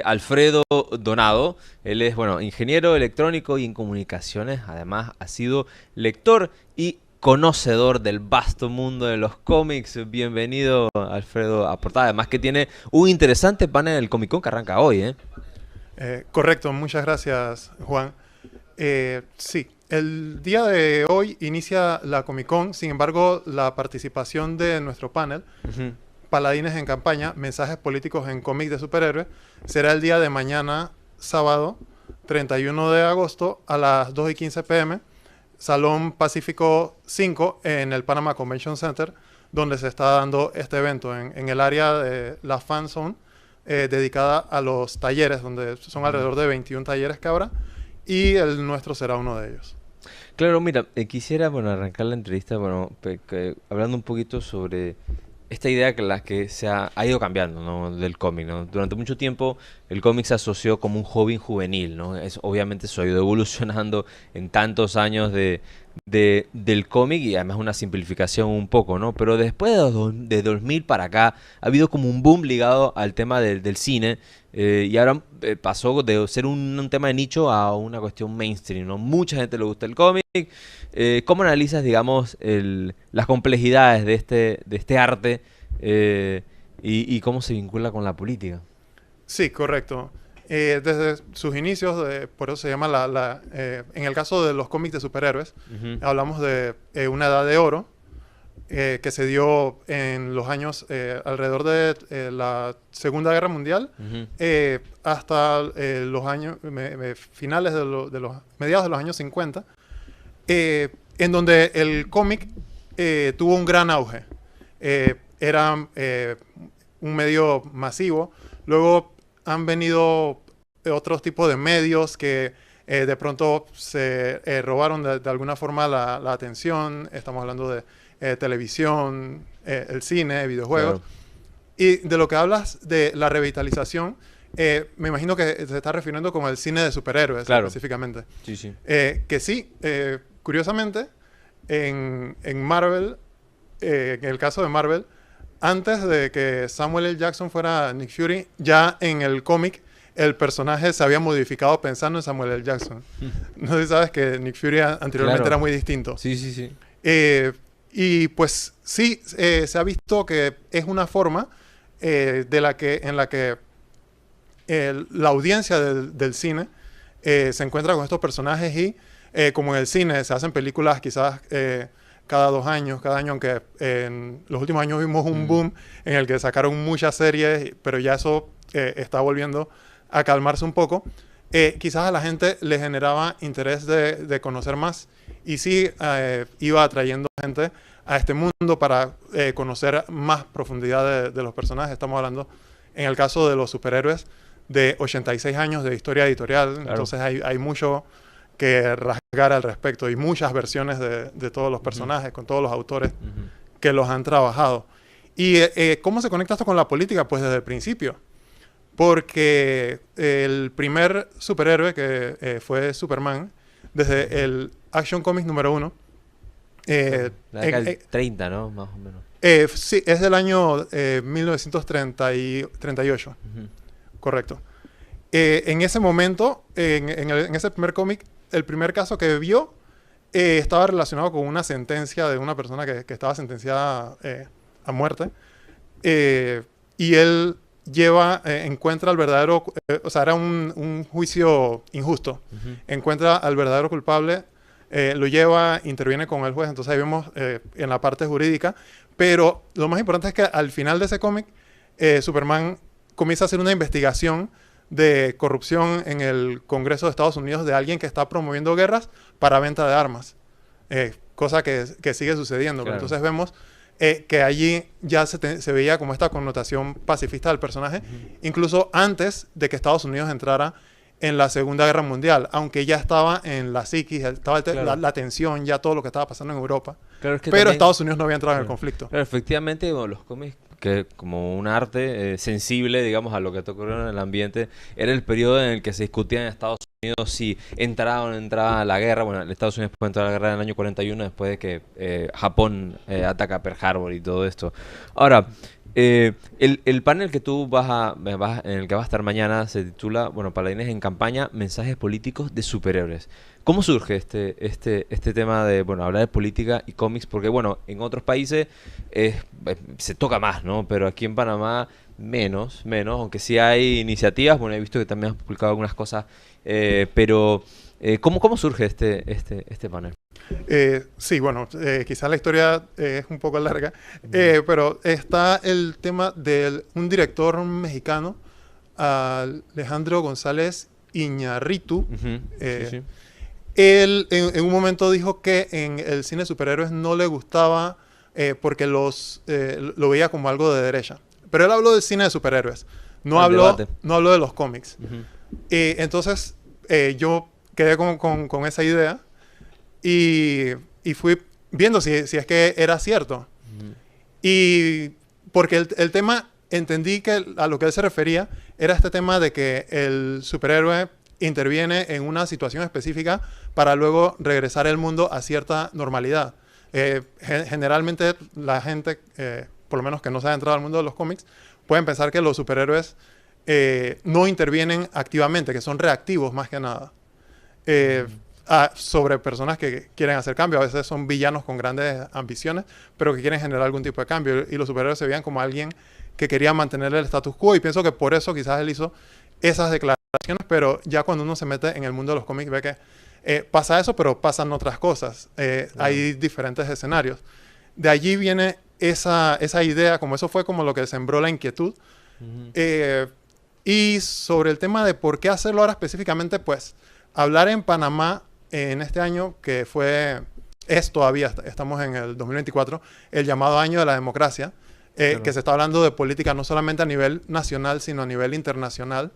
Alfredo Donado. Él es, bueno, ingeniero electrónico y en comunicaciones. Además, ha sido lector y conocedor del vasto mundo de los cómics. Bienvenido, Alfredo, a Portada. Además que tiene un interesante panel del Comic Con que arranca hoy, ¿eh? Correcto, muchas gracias, Juan. Sí, el día de hoy inicia la Comic Con, sin embargo, la participación de nuestro panel, Ujú. Paladines en Campaña, Mensajes Políticos en Cómics de Superhéroes, será el día de mañana, sábado, 31 de agosto, a las 2:15 p.m., Salón Pacífico 5, en el Panama Convention Center, donde se está dando este evento, en el área de la Fan Zone, dedicada a los talleres, donde son alrededor de 21 talleres que habrá, y el nuestro será uno de ellos. Claro, mira, quisiera, bueno, arrancar la entrevista, bueno, hablando un poquito sobre esta idea que la que ha ido cambiando, ¿no? Del cómic, ¿no? Durante mucho tiempo el cómic se asoció como un hobby juvenil, ¿no? Obviamente se ha ido evolucionando en tantos años del cómic y además una simplificación un poco, ¿no? Pero después de 2000 para acá ha habido como un boom ligado al tema del cine, y ahora pasó de ser un tema de nicho a una cuestión mainstream, ¿no? Mucha gente le gusta el cómic. ¿Cómo analizas, digamos, las complejidades de este arte, y cómo se vincula con la política? Sí, correcto. Desde sus inicios, por eso se llama en el caso de los cómics de superhéroes, Ujú. hablamos de una edad de oro que se dio en los años alrededor de la Segunda Guerra Mundial, Ujú. hasta los años finales de los mediados de los años 50, en donde el cómic tuvo un gran auge. Era un medio masivo. Luego han venido otros tipos de medios que de pronto se robaron de alguna forma la atención. Estamos hablando de televisión, el cine, videojuegos. Claro, Y de lo que hablas de la revitalización, me imagino que se está refiriendo como el cine de superhéroes claro, específicamente. sí, sí. Que sí, curiosamente, en Marvel, en el caso de Marvel, antes de que Samuel L. Jackson fuera Nick Fury, ya en el cómic el personaje se había modificado pensando en Samuel L. Jackson. No sé si sabes que Nick Fury anteriormente Claro, era muy distinto. sí, sí, sí. Y pues sí, se ha visto que es una forma en la que la audiencia del cine se encuentra con estos personajes y como en el cine se hacen películas quizás cada 2 años, cada año, aunque en los últimos años vimos un Mm. boom en el que sacaron muchas series, pero ya eso está volviendo a calmarse un poco. Quizás a la gente le generaba interés de conocer más y sí iba atrayendo gente a este mundo para conocer más profundidad de los personajes. Estamos hablando, en el caso de los superhéroes, de 86 años de historia editorial, Claro. entonces hay mucho que rasgar al respecto y muchas versiones de todos los personajes, con todos los autores Ujú. que los han trabajado. ¿Y cómo se conecta esto con la política? Pues desde el principio. Porque el primer superhéroe que fue Superman, desde el Action Comics número 1, La década del 30, ¿no? Más o menos. sí, es del año 1938, Ujú. correcto. En ese momento, en ese primer cómic, el primer caso que vio estaba relacionado con una sentencia de una persona que estaba sentenciada a muerte. Y él encuentra al verdadero, o sea, era un juicio injusto. Ujú. Encuentra al verdadero culpable, lo lleva, interviene con el juez. Entonces ahí vemos en la parte jurídica. Pero lo más importante es que al final de ese cómic, Superman comienza a hacer una investigación de corrupción en el Congreso de Estados Unidos de alguien que está promoviendo guerras para venta de armas, cosa que sigue sucediendo. Claro. Entonces vemos que allí ya se veía como esta connotación pacifista del personaje, Ujú. incluso antes de que Estados Unidos entrara en la Segunda Guerra Mundial, aunque ya estaba en la psiquis, estaba Claro. la tensión, ya todo lo que estaba pasando en Europa, Claro, es que pero también, Estados Unidos no había entrado en el claro, conflicto. claro, efectivamente, bueno, los cómics, que como un arte sensible, digamos, a lo que te ocurrió en el ambiente, era el periodo en el que se discutía en Estados Unidos si entraba o no entraba a la guerra. Bueno, Estados Unidos puede entrar a la guerra en el año 41 después de que Japón ataca Pearl Harbor y todo esto. Ahora, El panel que tú en el que vas a estar mañana se titula, bueno, Paladines en campaña, mensajes políticos de superhéroes. ¿Cómo surge este tema de, bueno, hablar de política y cómics? Porque, bueno, en otros países se toca más, ¿no? Pero aquí en Panamá menos, aunque sí hay iniciativas, bueno, he visto que también has publicado algunas cosas, pero ¿cómo surge este panel? Sí, bueno, quizás la historia es un poco larga, pero está el tema de un director mexicano, Alejandro González Iñárritu. Ujú, sí, eh, sí. Él en un momento dijo que en el cine de superhéroes no le gustaba porque lo veía como algo de derecha. Pero él habló del cine de superhéroes, Al debate. no habló de los cómics. Ujú, Entonces yo quedé con esa idea y, y fui viendo si es que era cierto. ujú. Y porque el tema, entendí que a lo que él se refería era este tema de que el superhéroe interviene en una situación específica para luego regresar el mundo a cierta normalidad. Generalmente la gente, por lo menos que no se ha entrado al mundo de los cómics, pueden pensar que los superhéroes no intervienen activamente, que son reactivos más que nada. Eh, Sobre personas que quieren hacer cambio. A veces son villanos con grandes ambiciones, pero que quieren generar algún tipo de cambio. Y los superhéroes se veían como alguien que quería mantener el status quo. Y pienso que por eso quizás él hizo esas declaraciones, pero ya cuando uno se mete en el mundo de los cómics ve que pasa eso, pero pasan otras cosas. Claro. Hay diferentes escenarios. De allí viene esa idea, como eso fue como lo que sembró la inquietud. Ujú, Eh, y sobre el tema de por qué hacerlo ahora específicamente, pues hablar en Panamá en este año que es todavía, estamos en el 2024, el llamado año de la democracia, que claro. se está hablando de política no solamente a nivel nacional, sino a nivel internacional,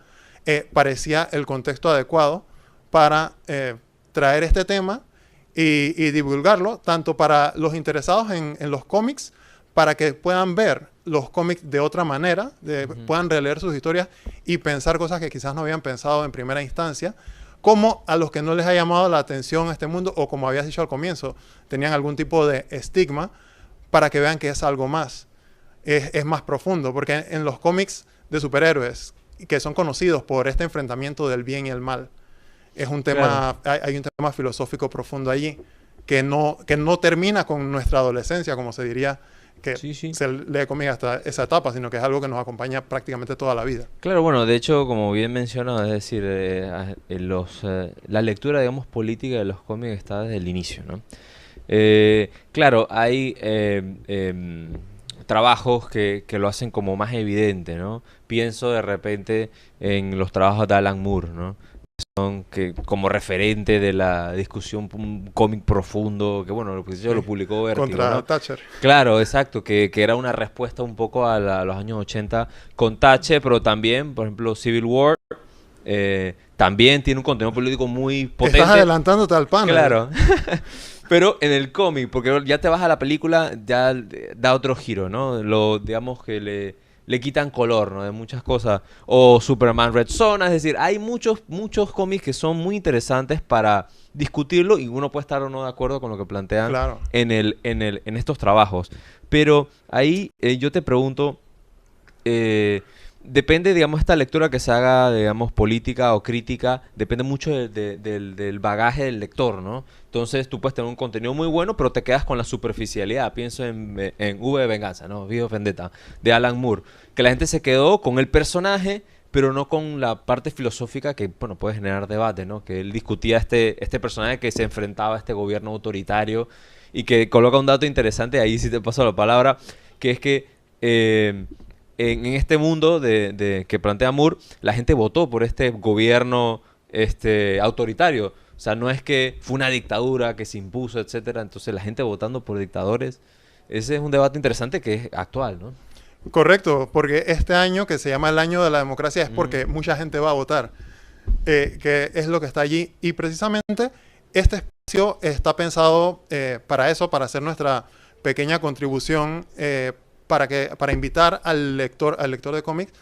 parecía el contexto adecuado para traer este tema y divulgarlo, tanto para los interesados en los cómics, para que puedan ver los cómics de otra manera, Ujú. puedan releer sus historias y pensar cosas que quizás no habían pensado en primera instancia, como a los que no les ha llamado la atención este mundo, o como habías dicho al comienzo, tenían algún tipo de estigma, para que vean que es algo más, es más profundo, porque en los cómics de superhéroes, que son conocidos por este enfrentamiento del bien y el mal, es un Claro. tema, hay un tema filosófico profundo allí, que no termina con nuestra adolescencia, como se diría, que Sí, sí. se lee conmigo hasta esa etapa, sino que es algo que nos acompaña prácticamente toda la vida. Claro, bueno, de hecho, como bien mencionas, es decir, la lectura, digamos, política de los cómics está desde el inicio, ¿no? Claro, hay trabajos que lo hacen como más evidente, ¿no? Pienso de repente en los trabajos de Alan Moore, ¿no? Que como referente de la discusión, un cómic profundo, que bueno, lo Sí. publicó Vértigo, Contra ¿no? Thatcher. Claro, exacto, que era una respuesta un poco a los años 80 con Tache, pero también, por ejemplo, Civil War, también tiene un contenido político muy Estás potente, adelantándote al panel. claro, pero en el cómic, porque ya te vas a la película, ya da otro giro, ¿no? Digamos que le quitan color, ¿no? De muchas cosas. O Superman Red Son, es decir, hay muchos cómics que son muy interesantes para discutirlo y uno puede estar o no de acuerdo con lo que plantean Claro. en estos trabajos. Pero ahí yo te pregunto, eh, depende, digamos, esta lectura que se haga, digamos, política o crítica, depende mucho del bagaje del lector, ¿no? Entonces tú puedes tener un contenido muy bueno, pero te quedas con la superficialidad. Pienso en V de Venganza, ¿no? V de Vendetta, de Alan Moore, que la gente se quedó con el personaje, pero no con la parte filosófica que, bueno, puede generar debate, ¿no? Que él discutía este personaje que se enfrentaba a este gobierno autoritario y que coloca un dato interesante, ahí sí te paso la palabra, que es que en este mundo que plantea Moore, la gente votó por este gobierno autoritario. O sea, no es que fue una dictadura que se impuso, etcétera. Entonces, la gente votando por dictadores, ese es un debate interesante que es actual, ¿no? Correcto, porque este año que se llama el año de la democracia es Mm, porque mucha gente va a votar, que es lo que está allí. Y precisamente este espacio está pensado para eso, para hacer nuestra pequeña contribución, para invitar al lector de cómics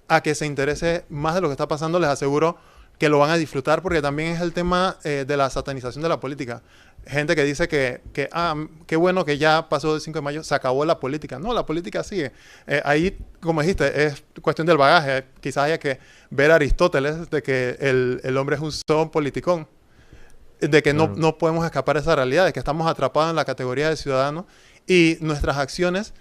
a que se interese más de lo que está pasando. Les aseguro que lo van a disfrutar, porque también es el tema de la satanización de la política. Gente que dice qué bueno que ya pasó el 5 de mayo, se acabó la política. No, la política sigue. Ahí, como dijiste, es cuestión del bagaje. Quizás haya que ver a Aristóteles de que el hombre es un son politicón, de que Claro. no podemos escapar de esa realidad, de que estamos atrapados en la categoría de ciudadanos y nuestras acciones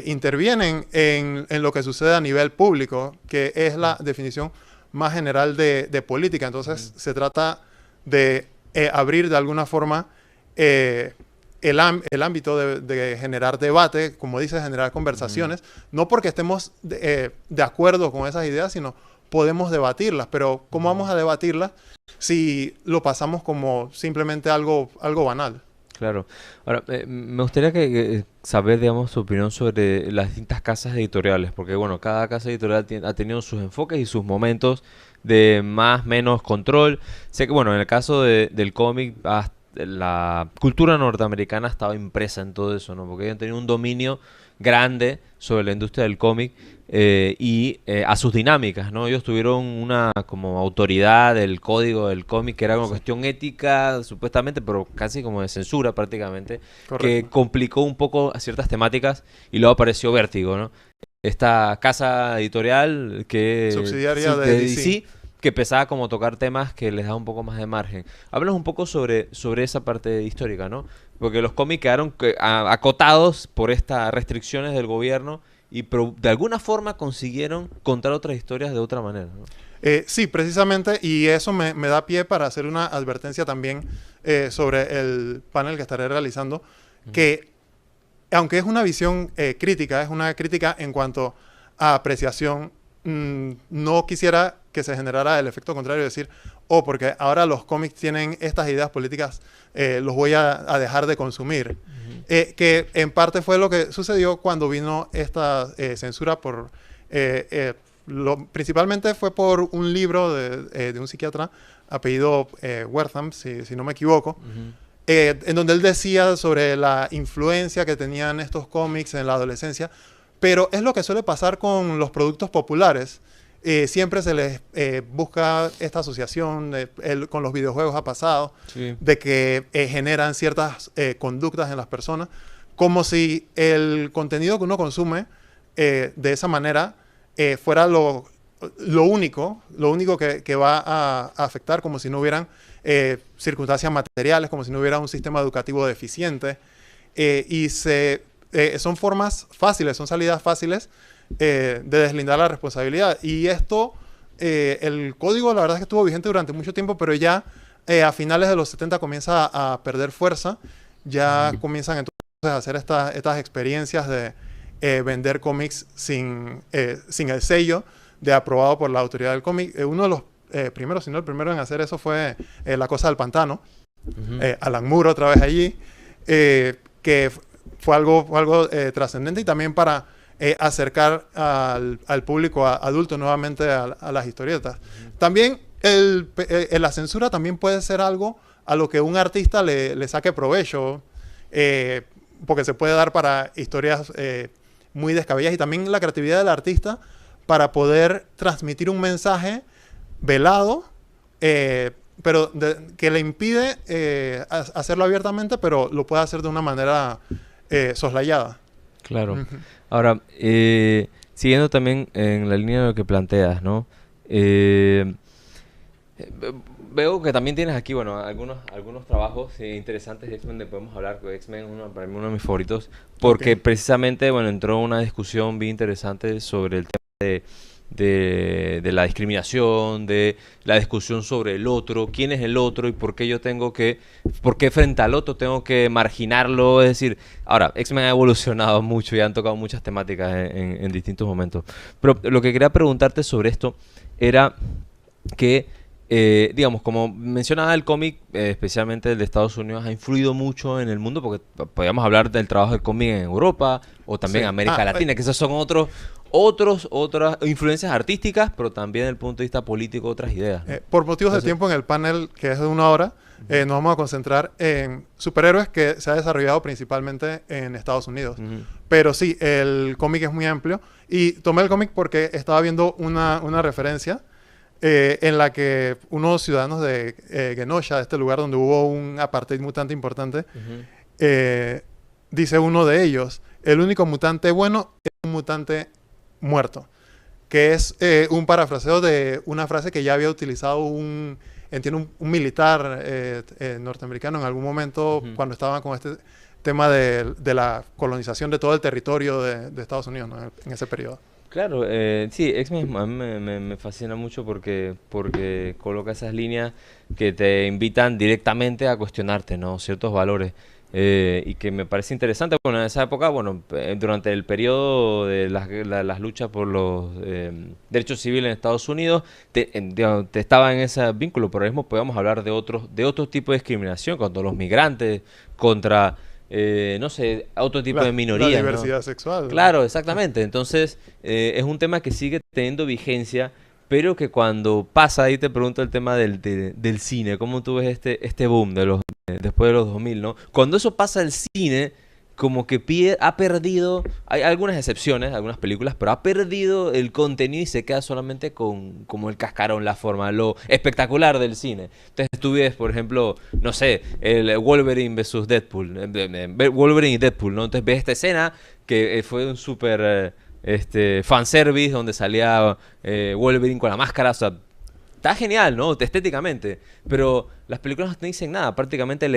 intervienen en lo que sucede a nivel público, que es la definición más general de política. Entonces, se trata de abrir de alguna forma el ámbito de generar debate, como dices, generar conversaciones, no porque estemos de acuerdo con esas ideas, sino podemos debatirlas. Pero ¿cómo vamos a debatirlas si lo pasamos como simplemente algo banal? Claro. Ahora, me gustaría saber, digamos, tu opinión sobre las distintas casas editoriales, porque, bueno, cada casa editorial ha tenido sus enfoques y sus momentos de más, menos control. Sé que, bueno, en el caso del cómic, la cultura norteamericana estaba impresa en todo eso, ¿no? Porque ellos han tenido un dominio grande sobre la industria del cómic a sus dinámicas, ¿no? Ellos tuvieron una como autoridad del código del cómic que era una Sí, cuestión ética, supuestamente, pero casi como de censura prácticamente, que correcto. complicó un poco a ciertas temáticas y luego apareció Vértigo, ¿no? Esta casa editorial que Subsidiaria sí, de de DC. DC que empezaba como a tocar temas que les da un poco más de margen. Háblanos un poco sobre esa parte histórica, ¿no? Porque los cómics quedaron acotados por estas restricciones del gobierno pero de alguna forma consiguieron contar otras historias de otra manera, ¿no? Sí, precisamente, y eso me da pie para hacer una advertencia también sobre el panel que estaré realizando, Ujú. que aunque es una visión crítica, es una crítica en cuanto a apreciación, no quisiera que se generara el efecto contrario, de decir, oh, porque ahora los cómics tienen estas ideas políticas, los voy a dejar de consumir. Ujú. Que en parte fue lo que sucedió cuando vino esta censura por... principalmente fue por un libro de un psiquiatra apellido Wertham, si no me equivoco, Ujú. en donde él decía sobre la influencia que tenían estos cómics en la adolescencia, pero es lo que suele pasar con los productos populares. Siempre se les busca esta asociación, con los videojuegos ha pasado, Sí. de que generan ciertas conductas en las personas, como si el contenido que uno consume de esa manera fuera lo único que va a afectar, como si no hubieran circunstancias materiales, como si no hubiera un sistema educativo deficiente. Son formas fáciles, son salidas fáciles de deslindar la responsabilidad. Y esto, el código, la verdad es que estuvo vigente durante mucho tiempo, pero ya a finales de los 70 comienza a perder fuerza. Ya Ujú. comienzan entonces a hacer estas experiencias de vender cómics sin el sello de aprobado por la autoridad del cómic. Uno de los primeros, si no el primero en hacer eso fue La Cosa del Pantano. Ujú. Alan Moore otra vez allí, que fue algo trascendente y también para acercar al público adulto nuevamente a las historietas. También la censura también puede ser algo a lo que un artista le saque provecho, porque se puede dar para historias muy descabelladas, y también la creatividad del artista para poder transmitir un mensaje velado, pero que le impide hacerlo abiertamente, pero lo puede hacer de una manera soslayada. Claro. Ujú. Ahora, siguiendo también en la línea de lo que planteas, ¿no? Eh, Veo que también tienes aquí, bueno, algunos trabajos interesantes de X-Men de podemos hablar. X-Men es para mí uno de mis favoritos, Ok. porque precisamente, bueno, entró una discusión bien interesante sobre el tema de la discriminación, de la discusión sobre el otro, quién es el otro y por qué frente al otro tengo que marginarlo. Es decir, ahora, X-Men ha evolucionado mucho y han tocado muchas temáticas en distintos momentos. Pero lo que quería preguntarte sobre esto era que, digamos, como mencionaba, el cómic, especialmente el de Estados Unidos, ha influido mucho en el mundo, porque podríamos hablar del trabajo del cómic en Europa o también en Sí. América Latina, que esos son otras influencias artísticas, pero también desde el punto de vista político, otras ideas, ¿no? Por motivos de Entonces, tiempo en el panel, que es de una hora, ujú, nos vamos a concentrar en superhéroes que se ha desarrollado principalmente en Estados Unidos. ujú, Pero sí, el cómic es muy amplio. Y tomé el cómic porque estaba viendo una referencia en la que unos ciudadanos de Genosha, este lugar donde hubo un apartheid mutante importante, Ujú. eh, dice uno de ellos, el único mutante bueno es un mutante muerto, que es un parafraseo de una frase que ya había utilizado entiendo, un militar norteamericano en algún momento Ujú. cuando estaban con este tema de la colonización de todo el territorio de Estados Unidos, ¿no? En ese periodo. Claro, sí, X-Men a mí me fascina mucho porque coloca esas líneas que te invitan directamente a cuestionarte, ¿no? Ciertos valores. Y que me parece interesante. Bueno, en esa época, bueno, durante el periodo de las luchas por los derechos civiles en Estados Unidos, digamos, te estaba en ese vínculo, pero ahora mismo podemos hablar de otro tipo de discriminación contra los migrantes, contra, no sé, otro tipo de La minorías, ¿no? diversidad sexual. Claro, exactamente. Entonces, es un tema que sigue teniendo vigencia, pero que cuando pasa, ahí te pregunto el tema del cine, ¿cómo tú ves este boom después de los 2000, ¿no? Cuando eso pasa el cine, como que ha perdido, hay algunas excepciones, algunas películas, pero ha perdido el contenido y se queda solamente con como el cascarón, la forma, lo espectacular del cine. Entonces tú ves, por ejemplo, no sé, el Wolverine versus Deadpool, Wolverine y Deadpool, ¿no? Entonces ves esta escena que fue un súper fanservice donde salía Wolverine con la máscara, o sea, está genial, ¿no? Estéticamente. Pero las películas no te dicen nada. Prácticamente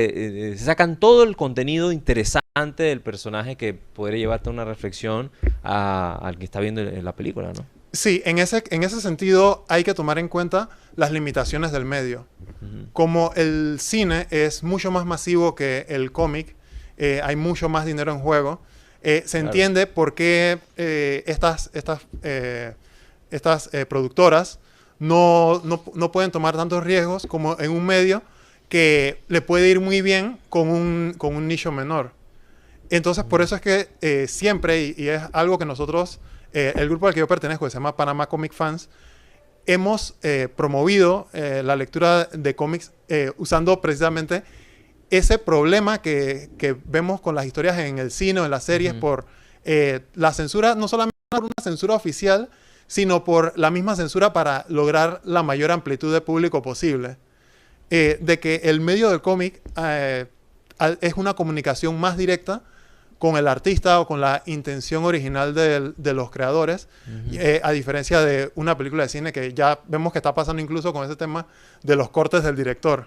se sacan todo el contenido interesante del personaje que podría llevarte a una reflexión al que está viendo la película, ¿no? Sí, en ese sentido hay que tomar en cuenta las limitaciones del medio. Ujú. Como el cine es mucho más masivo que el cómic, hay mucho más dinero en juego, se Claro. entiende por qué productoras no pueden tomar tantos riesgos como en un medio que le puede ir muy bien con un nicho menor. Entonces, por eso es que siempre, y es algo que nosotros, el grupo al que yo pertenezco, que se llama Panama Comic Fans, hemos promovido la lectura de cómics usando precisamente ese problema que vemos con las historias en el cine o en las series Ujú. por la censura, no solamente por una censura oficial, sino por la misma censura para lograr la mayor amplitud de público posible. De que el medio del cómic es una comunicación más directa con el artista o con la intención original de los creadores, Ujú. a diferencia de una película de cine que ya vemos que está pasando incluso con ese tema de los cortes del director,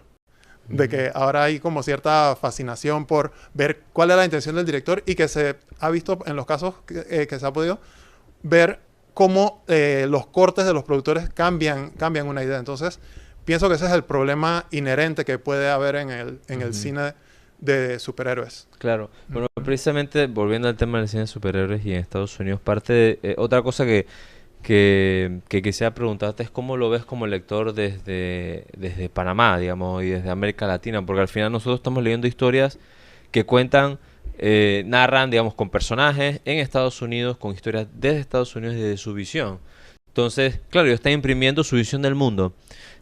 de Ujú. que ahora hay como cierta fascinación por ver cuál es la intención del director y que se ha visto en los casos que se ha podido ver cómo los cortes de los productores cambian una idea. Entonces, pienso que ese es el problema inherente que puede haber en el Ujú. cine de superhéroes. Claro. Bueno, precisamente volviendo al tema del cine de superhéroes y en Estados Unidos, otra cosa que quisiera preguntarte es cómo lo ves como lector desde Panamá, digamos, y desde América Latina, porque al final nosotros estamos leyendo historias que cuentan, narran, digamos, con personajes en Estados Unidos, con historias desde Estados Unidos, desde su visión. Entonces, claro, ellos están imprimiendo su visión del mundo.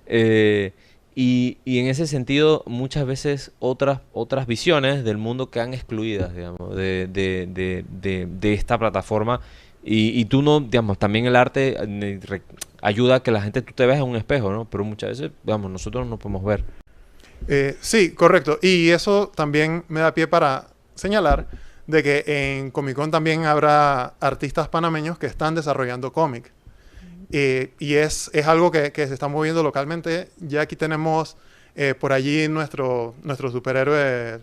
Eh, y en ese sentido, muchas veces otras visiones del mundo quedan excluidas, digamos, de esta plataforma. Y tú no, digamos, también el arte ayuda a que la gente, tú te veas en un espejo, ¿no? Pero muchas veces, digamos, nosotros no nos podemos ver. Sí, correcto. Y eso también me da pie para señalar de que en Comic Con también habrá artistas panameños que están desarrollando cómic. Y es algo que se está moviendo localmente. Ya aquí tenemos por allí nuestro superhéroe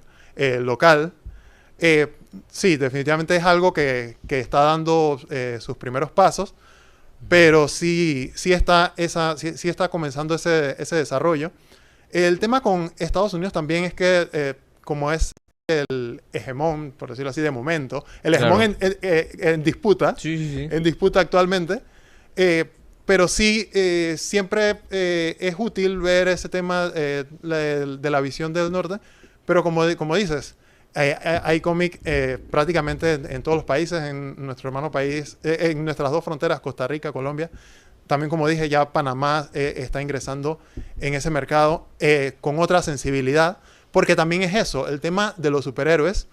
local. Eh, sí, definitivamente es algo que está dando sus primeros pasos, pero sí está comenzando ese desarrollo. El tema con Estados Unidos también es que, como es el hegemón, por decirlo así, de momento, el hegemón Claro. Sí, sí, sí. en disputa actualmente, eh, pero sí, siempre es útil ver ese tema de la visión del norte, pero como dices, hay cómic prácticamente en todos los países, en nuestro hermano país, en nuestras dos fronteras, Costa Rica, Colombia. También, como dije, ya Panamá está ingresando en ese mercado con otra sensibilidad, porque también es eso, el tema de los superhéroes,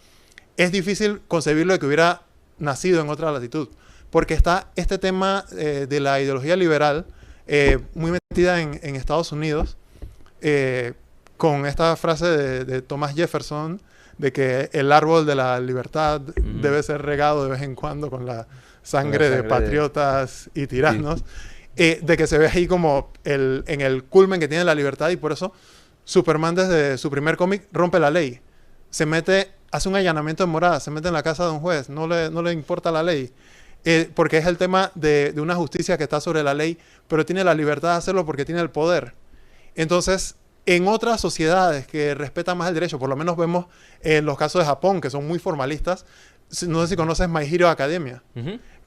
es difícil concebirlo de que hubiera nacido en otra latitud, porque está este tema de la ideología liberal muy metida en Estados Unidos, con esta frase de Thomas Jefferson, de que el árbol de la libertad debe ser regado de vez en cuando con la sangre de patriotas y tiranos, de que se ve ahí como en el culmen que tiene la libertad, y por eso Superman desde su primer cómic rompe la ley. Se mete, hace un allanamiento en morada, se mete en la casa de un juez, no le importa la ley. Porque es el tema de una justicia que está sobre la ley, pero tiene la libertad de hacerlo porque tiene el poder. Entonces, en otras sociedades que respetan más el derecho, por lo menos vemos en los casos de Japón, que son muy formalistas, no sé si conoces My Hero Academia,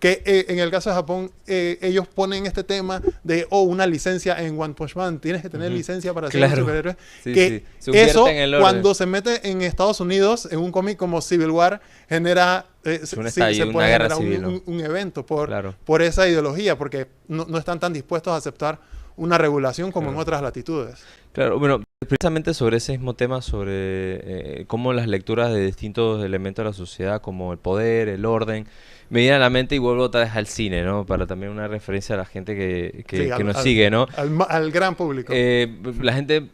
que en el caso de Japón, ellos ponen este tema de, una licencia en One Punch Man, tienes que tener licencia para ser un superhéroe. Sí, que sí. eso, cuando se mete en Estados Unidos, en un cómic como Civil War, genera... se puede guerra generar civil, un evento por esa ideología, porque no están tan dispuestos a aceptar una regulación como en otras latitudes. Claro, bueno, precisamente sobre ese mismo tema, sobre cómo las lecturas de distintos elementos de la sociedad, como el poder, el orden, me viene a la mente y vuelvo otra vez al cine, ¿no? Para también una referencia a la gente que nos sigue, ¿no? Al gran público. La gente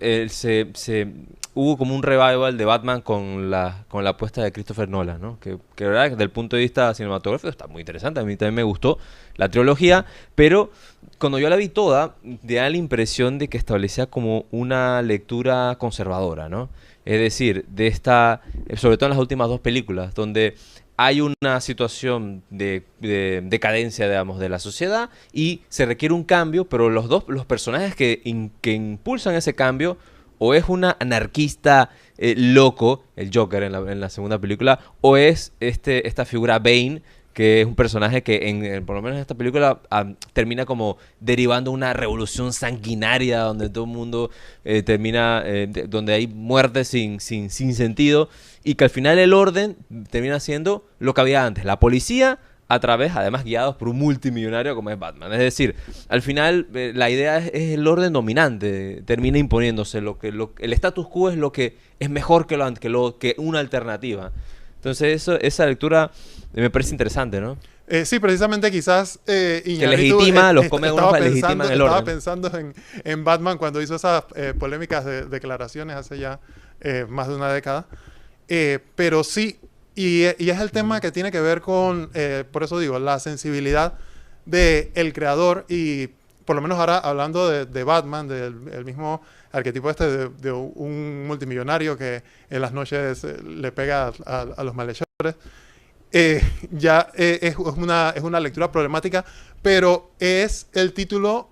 hubo como un revival de Batman con la apuesta de Christopher Nolan, ¿no? Que la verdad, desde el punto de vista cinematográfico está muy interesante. A mí también me gustó la trilogía, pero cuando yo la vi toda, me da la impresión de que establecía como una lectura conservadora, ¿no? Es decir, sobre todo en las últimas dos películas, donde hay una situación de decadencia, digamos, de la sociedad y se requiere un cambio, pero los personajes que impulsan ese cambio, o es una anarquista loco, el Joker en la segunda película, o es esta figura Bane, que es un personaje que por lo menos en esta película termina como derivando una revolución sanguinaria donde todo el mundo donde hay muertes sin sentido, y que al final el orden termina siendo lo que había antes, la policía además guiados por un multimillonario como es Batman. Es decir, al final la idea es el orden dominante, termina imponiéndose, el status quo es lo que es mejor que una alternativa. Entonces esa lectura me parece interesante, ¿no? Sí, precisamente quizás que legitima, los come unos legitiman el orden. Estaba pensando en Batman cuando hizo esas polémicas declaraciones hace ya más de una década. Pero sí, y es el tema que tiene que ver con, por eso digo, la sensibilidad del creador, y por lo menos ahora hablando de Batman, del mismo arquetipo de un multimillonario que en las noches le pega a los malhechores. Ya es una lectura problemática, pero es el título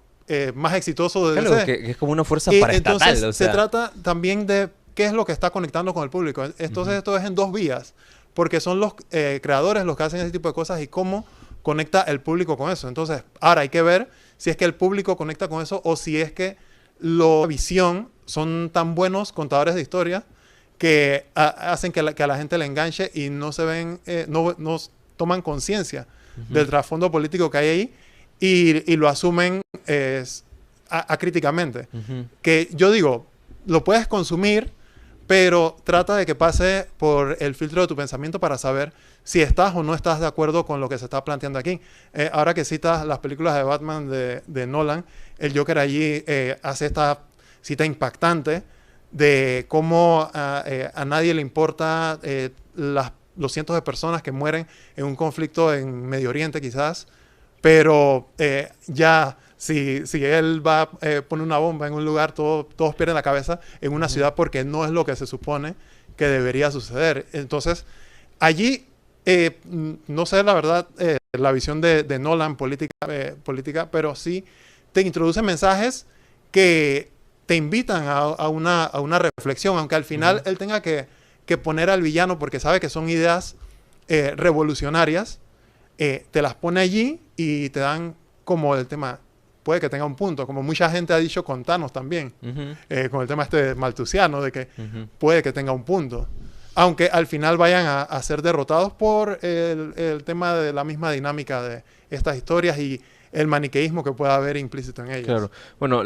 más exitoso de claro, DC. Que es como una fuerza paraestatal. Entonces, o sea. se trata también de qué es lo que está conectando con el público. Entonces, esto es en dos vías, porque son los creadores los que hacen ese tipo de cosas y cómo conecta el público con eso. Entonces, ahora hay que ver si es que el público conecta con eso o si es que la visión son tan buenos contadores de historia que hacen que a la gente le enganche y no se ven, no toman conciencia del trasfondo político que hay ahí y lo asumen acríticamente. Que yo digo, lo puedes consumir, pero trata de que pase por el filtro de tu pensamiento para saber si estás o no estás de acuerdo con lo que se está planteando aquí. Ahora que citas las películas de Batman de Nolan, el Joker allí hace esta cita impactante de cómo a nadie le importa los cientos de personas que mueren en un conflicto en Medio Oriente quizás, pero ya si él va a poner una bomba en un lugar, todos pierden la cabeza en una ciudad porque no es lo que se supone que debería suceder. Entonces, allí, no sé la verdad, la visión de Nolan política, pero sí te introduce mensajes que te invitan a una reflexión, aunque al final él tenga que poner al villano porque sabe que son ideas revolucionarias, te las pone allí y te dan como el tema, puede que tenga un punto, como mucha gente ha dicho con Thanos también, con el tema malthusiano, de que puede que tenga un punto, aunque al final vayan a ser derrotados por el tema de la misma dinámica de estas historias y el maniqueísmo que pueda haber implícito en ellas. Claro, bueno,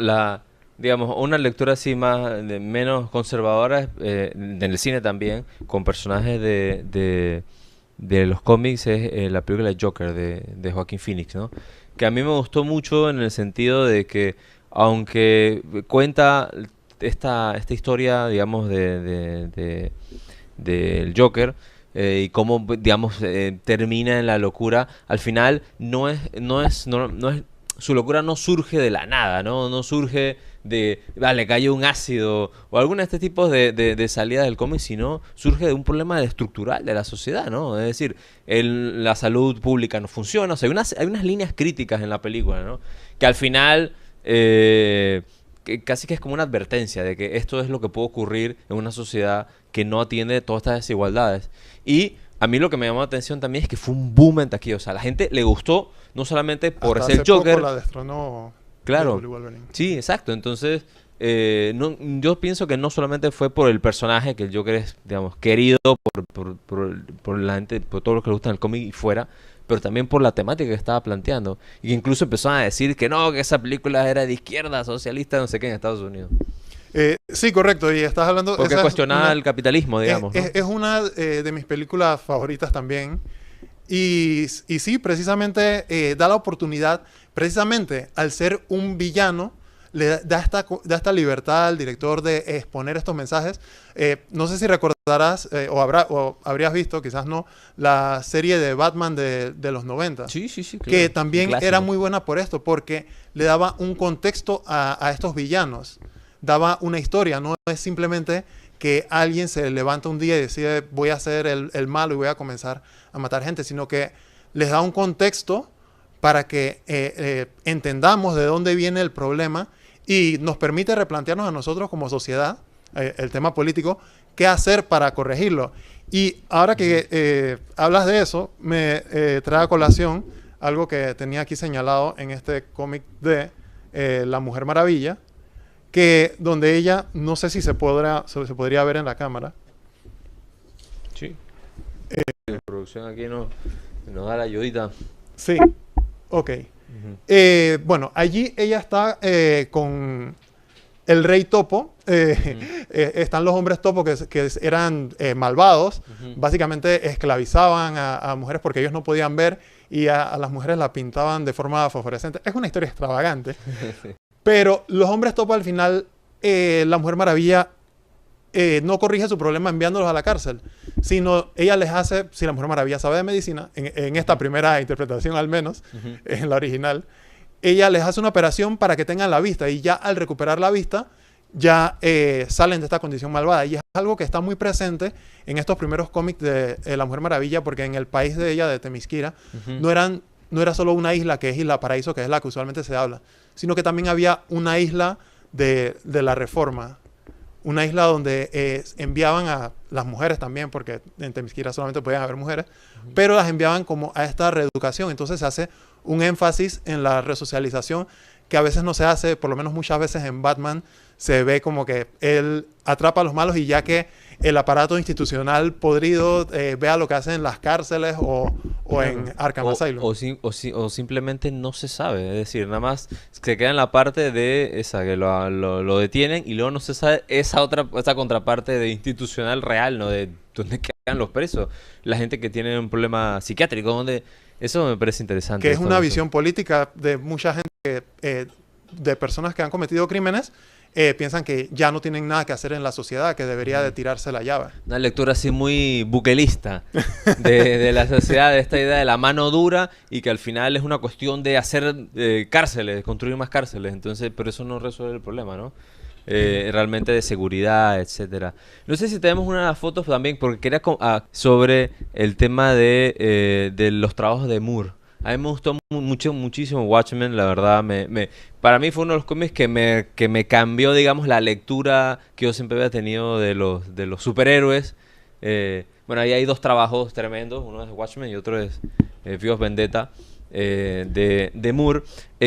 digamos, una lectura así menos conservadora en el cine también, con personajes de los cómics es la película Joker de Joaquín Phoenix, ¿no? Que a mí me gustó mucho en el sentido de que, aunque cuenta esta historia, digamos, del Joker, y cómo, digamos, termina en la locura, al final no es, su locura no surge de la nada, ¿no? No surge de, vale, cayó un ácido o alguno de este tipo de salidas del cómic, sino surge de un problema estructural de la sociedad, ¿no? Es decir, la salud pública no funciona, o sea, hay unas líneas críticas en la película, ¿no? Que al final que casi que es como una advertencia de que esto es lo que puede ocurrir en una sociedad que no atiende todas estas desigualdades. Y a mí lo que me llamó la atención también es que fue un boom en taquilla. O sea, a la gente le gustó no solamente por Hasta ser hace poco Joker. la destronó Claro, Wolverine. sí, exacto. Entonces, yo pienso que no solamente fue por el personaje, que el Joker es, digamos, querido por la gente, por todos los que le gustan el cómic y fuera, pero también por la temática que estaba planteando. Y que incluso empezaron a decir que no, que esa película era de izquierda, socialista, no sé qué, en Estados Unidos. Sí, correcto. Y estás hablando... Porque esa es cuestionaba una, el capitalismo, digamos, ¿no? es una de mis películas favoritas también. Y sí, precisamente da la oportunidad, precisamente al ser un villano, da esta libertad al director de exponer estos mensajes. No sé si recordarás o habrías visto, quizás no, la serie de Batman de los 90, Sí, sí, sí, que claro. Un también era clásico. muy buena por esto, porque le daba un contexto a estos villanos, daba una historia, no es simplemente que alguien se levanta un día y decide voy a ser el malo y voy a comenzar a matar gente, sino que les da un contexto para que entendamos de dónde viene el problema y nos permite replantearnos a nosotros como sociedad, el tema político, qué hacer para corregirlo. Y ahora que hablas de eso, me trae a colación algo que tenía aquí señalado en este cómic de La Mujer Maravilla, que donde ella, no sé si se podría ver en la cámara. Sí. La producción aquí nos da la ayudita. Sí, ok. Ujú. Bueno, allí ella está con el rey topo. Ujú. Están los hombres topo que eran malvados. Ujú. Básicamente esclavizaban a mujeres porque ellos no podían ver y a las mujeres la pintaban de forma fosforescente. Es una historia extravagante. Sí. Pero los hombres topo al final, la Mujer Maravilla no corrige su problema enviándolos a la cárcel, sino ella les hace, si la Mujer Maravilla sabe de medicina, en esta primera interpretación al menos, Ujú. en la original, ella les hace una operación para que tengan la vista y ya al recuperar la vista, ya salen de esta condición malvada. Y es algo que está muy presente en estos primeros cómics de La Mujer Maravilla, porque en el país de ella, de Temisquira, Ujú. no era solo una isla que es Isla Paraíso, que es la que usualmente se habla, sino que también había una isla de la Reforma, una isla donde enviaban a las mujeres también, porque en Temisquira solamente podían haber mujeres, pero las enviaban como a esta reeducación. Entonces se hace un énfasis en la resocialización que a veces no se hace, por lo menos muchas veces en Batman se ve como que él atrapa a los malos y ya que el aparato institucional podrido vea lo que hacen en las cárceles o en Claro. Arkham Asylum. O simplemente no se sabe. Es decir, nada más se queda en la parte de esa, que lo detienen y luego no se sabe esa contraparte de institucional real, ¿no? De dónde quedan los presos. La gente que tiene un problema psiquiátrico, donde... Eso me parece interesante. Que es esta una noción. visión política de mucha gente, de personas que han cometido crímenes, piensan que ya no tienen nada que hacer en la sociedad, que debería de tirarse la llave. Una lectura así muy buquelista de la sociedad, de esta idea de la mano dura y que al final es una cuestión de hacer cárceles, construir más cárceles. Entonces, pero eso no resuelve el problema, ¿no? Realmente de seguridad, etcétera. No sé si tenemos una de las fotos también, porque quería sobre el tema de los trabajos de Moore. A mí me gustó muchísimo Watchmen, la verdad. Para mí fue uno de los cómics que me cambió, digamos, la lectura que yo siempre había tenido de los superhéroes. Bueno, ahí hay dos trabajos tremendos. Uno es Watchmen y otro es V of Vendetta de Moore.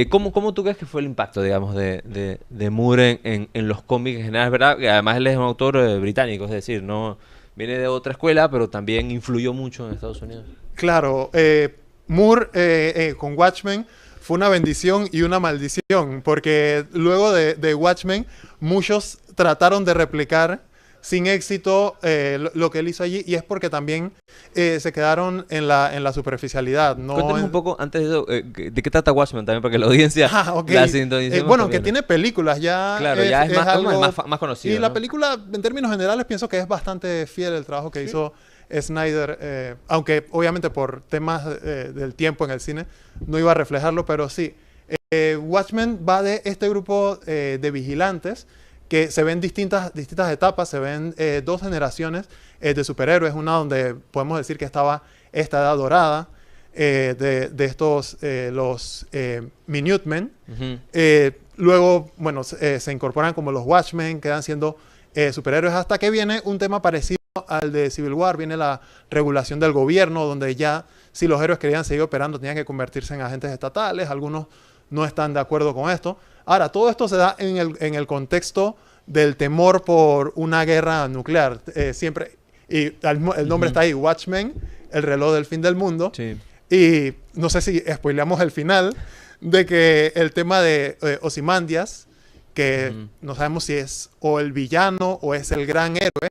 ¿Cómo tú crees que fue el impacto, digamos, de Moore en los cómics en general? Es verdad que además él es un autor británico, es decir, no viene de otra escuela, pero también influyó mucho en Estados Unidos. Claro, Moore con Watchmen fue una bendición y una maldición, porque luego de Watchmen muchos trataron de replicar sin éxito lo que él hizo allí, y es porque también se quedaron en la superficialidad. No Cuéntanos un poco, antes de eso, ¿de qué trata Watchmen también? Para que la audiencia ok. la sintonicemos Bueno, también, que tiene películas, ya claro, ya es más, algo... más conocido, Y la ¿no? película, en términos generales, pienso que es bastante fiel el trabajo que hizo Snyder, aunque obviamente por temas del tiempo en el cine no iba a reflejarlo, pero sí. Watchmen va de este grupo de vigilantes que se ven distintas etapas, se ven dos generaciones de superhéroes, una donde podemos decir que estaba esta edad dorada de estos, los Minutemen. Ujú. Luego, bueno, se incorporan como los Watchmen, quedan siendo superhéroes hasta que viene un tema parecido al de Civil War, viene la regulación del gobierno, donde ya si los héroes querían seguir operando tenían que convertirse en agentes estatales, algunos no están de acuerdo con esto. Ahora, todo esto se da en el contexto del temor por una guerra nuclear. Siempre, y el nombre está ahí, Watchmen, el reloj del fin del mundo. Sí. Y no sé si spoileamos el final de que el tema de Ozymandias, que no sabemos si es o el villano o es el gran héroe,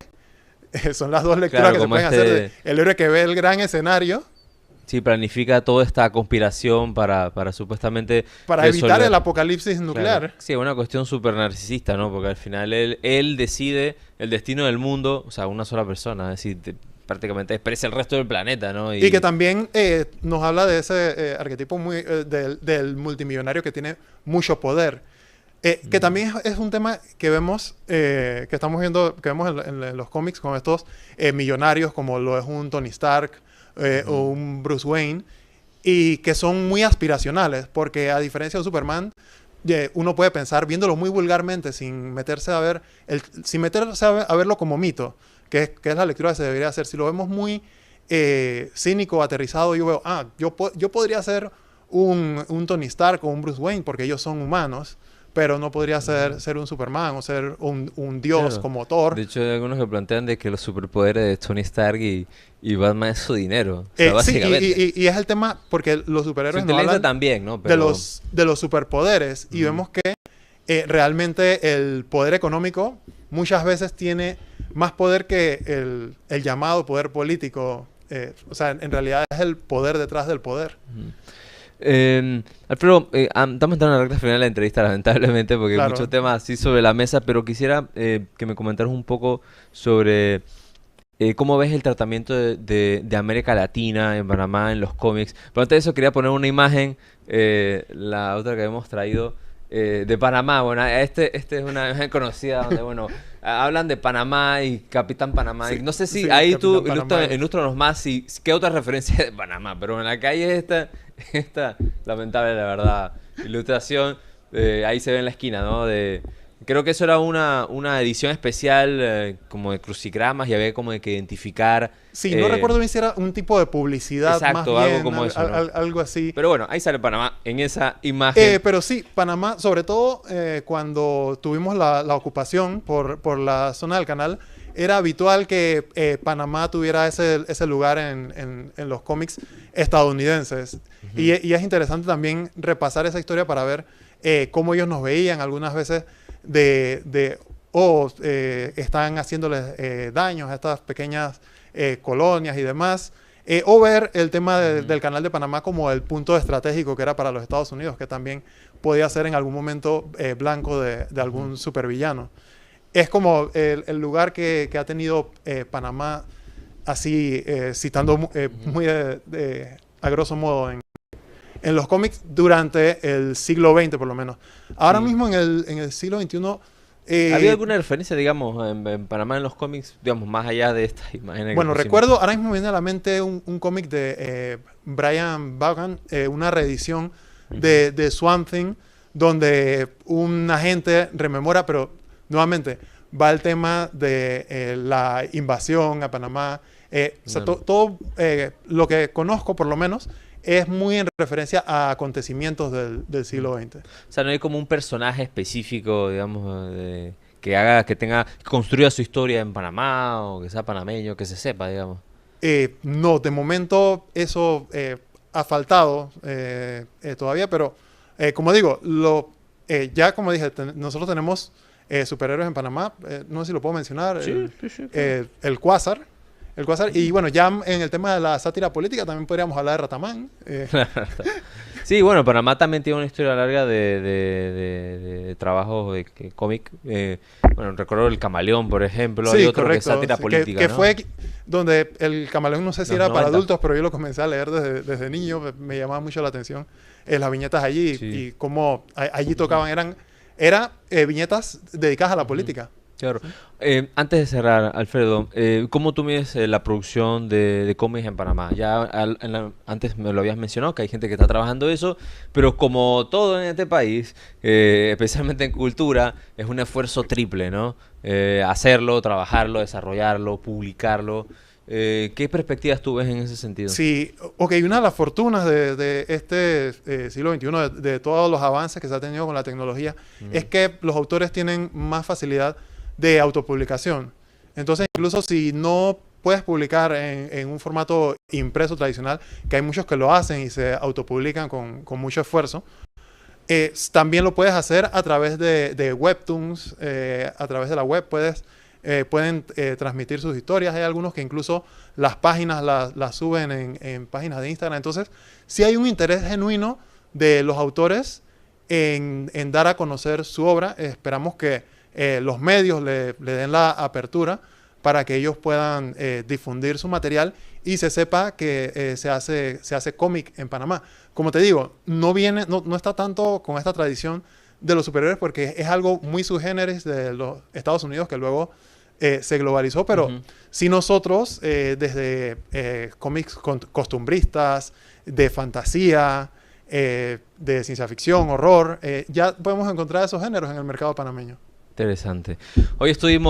son las dos lecturas Claro, que se como pueden hacer de el héroe que ve el gran escenario Sí, planifica toda esta conspiración para supuestamente para evitar resolver. el apocalipsis Claro. nuclear. Sí, es una cuestión súper narcisista, ¿no? Porque al final él decide el destino del mundo, o sea, una sola persona, es decir, prácticamente expresa el resto del planeta, ¿no? Y que también nos habla de ese arquetipo muy, del multimillonario que tiene mucho poder. Que también es un tema que vemos, que estamos viendo, que vemos en los cómics con estos millonarios, como lo es un Tony Stark o un Bruce Wayne, y que son muy aspiracionales, porque a diferencia de Superman, uno puede pensar, viéndolo muy vulgarmente, sin meterse a ver, sin meterse a verlo como mito, que es la lectura que se debería hacer. Si lo vemos muy cínico, aterrizado, yo veo, yo podría ser un Tony Stark o un Bruce Wayne, porque ellos son humanos, pero no podría ser un Superman o ser un dios Claro. como Thor. De hecho, hay algunos que plantean de que los superpoderes de Tony Stark y Batman es su dinero. O sea, Sí, básicamente. y es el tema, porque los Su superhéroes nos inteligencia hablan también, ¿no? de los superpoderes, y vemos que realmente el poder económico muchas veces tiene más poder que el llamado poder político. O sea, en realidad es el poder detrás del poder. Alfredo, estamos entrando en la recta final de la entrevista, lamentablemente, porque hay Claro. muchos temas así sobre la mesa, pero quisiera que me comentaras un poco sobre cómo ves el tratamiento de América Latina en Panamá, en los cómics. Pero antes de eso quería poner una imagen, la otra que hemos traído, de Panamá. Bueno, este es una imagen conocida donde, bueno, hablan de Panamá y Capitán Panamá. Sí, Y no sé si sí, ahí tú Capitán Panamá. ilústranos más qué otra referencia de Panamá. Pero en la calle esta lamentable, la verdad, ilustración. Ahí se ve en la esquina, ¿no? Creo que eso era una edición especial como de crucigramas y había como de que identificar. Sí, no recuerdo bien si era un tipo de publicidad Exacto, más algo bien, como eso, ¿no? algo así. Pero bueno, ahí sale Panamá en esa imagen. Pero sí, Panamá, sobre todo cuando tuvimos la ocupación por la zona del canal, era habitual que Panamá tuviera ese lugar en los cómics estadounidenses. Y es interesante también repasar esa historia para ver cómo ellos nos veían algunas veces están haciéndoles daños a estas pequeñas colonias y demás. O ver el tema del canal de Panamá como el punto estratégico que era para los Estados Unidos, que también podía ser en algún momento blanco de algún supervillano. Es como el lugar que ha tenido Panamá, así citando muy a grosso modo en los cómics durante el siglo XX por lo menos. Ahora Sí. mismo en el siglo XXI... ¿Había alguna referencia, digamos, en Panamá en los cómics, digamos, más allá de estas imágenes? Bueno, que pusimos? recuerdo, ahora mismo me viene a la mente un cómic de Brian Vaughan, una reedición de Swamp Thing, donde un agente rememora, pero nuevamente va el tema de la invasión a Panamá. O sea, Bueno. todo lo que conozco, por lo menos, es muy en referencia a acontecimientos del siglo XX. O sea, no hay como un personaje específico, digamos, que construya su historia en Panamá o que sea panameño, que se sepa, digamos. No, de momento eso ha faltado todavía, pero como digo, ya como dije, nosotros tenemos superhéroes en Panamá. No sé si lo puedo mencionar. Sí, sí, sí. El Quasar. El Quasar. Y bueno, ya en el tema de la sátira política también podríamos hablar de Ratamán. Sí, bueno, Panamá también tiene una historia larga de trabajos de cómic. Bueno, recuerdo el Camaleón, por ejemplo. Hay Sí, otro que es correcto. sátira Sí, política, que ¿no? fue donde el Camaleón, no sé si Los era para 90. adultos, pero yo lo comencé a leer desde niño. Me llamaba mucho la atención las viñetas allí Sí. y cómo allí tocaban. Eran viñetas dedicadas a la política. Claro. Antes de cerrar, Alfredo, ¿cómo tú mides la producción de cómics en Panamá? Ya antes me lo habías mencionado, que hay gente que está trabajando eso, pero como todo en este país, especialmente en cultura, es un esfuerzo triple, ¿no? Hacerlo, trabajarlo, desarrollarlo, publicarlo. ¿Qué perspectivas tú ves en ese sentido? Sí, ok, una de las fortunas de este siglo XXI, de todos los avances que se ha tenido con la tecnología, es que los autores tienen más facilidad de autopublicación. Entonces, incluso si no puedes publicar en un formato impreso tradicional, que hay muchos que lo hacen y se autopublican con mucho esfuerzo, también lo puedes hacer a través de webtoons, a través de la web pueden transmitir sus historias. Hay algunos que incluso las páginas las suben en páginas de Instagram. Entonces, sí hay un interés genuino de los autores en dar a conocer su obra. Esperamos que los medios le den la apertura para que ellos puedan difundir su material y se sepa que se hace cómic en Panamá. Como te digo, no está tanto con esta tradición de los superhéroes porque es algo muy sui generis de los Estados Unidos que luego se globalizó, pero si nosotros desde cómics costumbristas, de fantasía, de ciencia ficción, horror, ya podemos encontrar esos géneros en el mercado panameño. Interesante. Hoy estuvimos